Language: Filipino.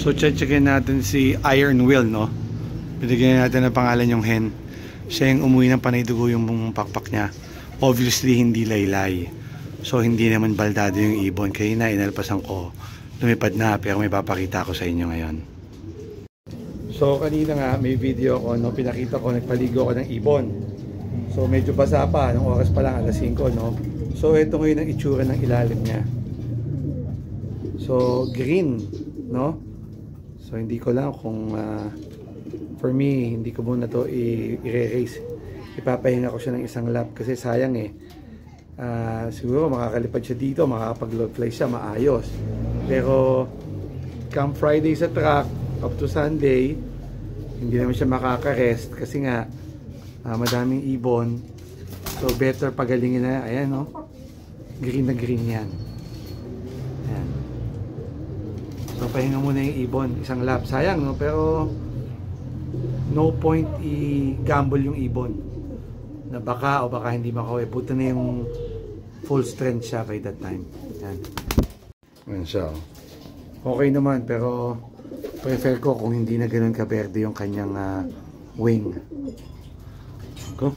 So checkin natin si Iron Will, no? Binigyan natin ng pangalan yung hen. Siya yung umuwi ng panay dugo yung pakpak niya. Obviously hindi laylay. So hindi naman baldado yung ibon. Kaya na inalpasan ko. Lumipad na, pero may papakita ko sa inyo ngayon. So kanina nga may video ko, no? Pinakita ko, nagpaligo ko ng ibon. So medyo basa pa, nung oras pa lang alas 5, no? So ito ngayon ang itsura ng ilalim niya. So green, no? So hindi ko lang kung for me, hindi ko muna to i-erase. Ipapahinga ko siya ng isang lap kasi sayang eh. Siguro makakalipad siya dito, makakapag-load fly siya, maayos. Pero come Friday sa track, up to Sunday, hindi naman siya makaka-rest kasi nga madaming ibon. So better pagalingin na. Ayan, no? Green na green yan. Ayan. So pahinga muna yung ibon, isang lap. Sayang, no? Pero no point i-gamble yung ibon na baka o baka hindi makauwi. Buta na yung full strength siya by that time. Ayan. Ayan siya. Okay naman, pero prefer ko kung hindi na ganun ka-berde yung kanyang wing. Go.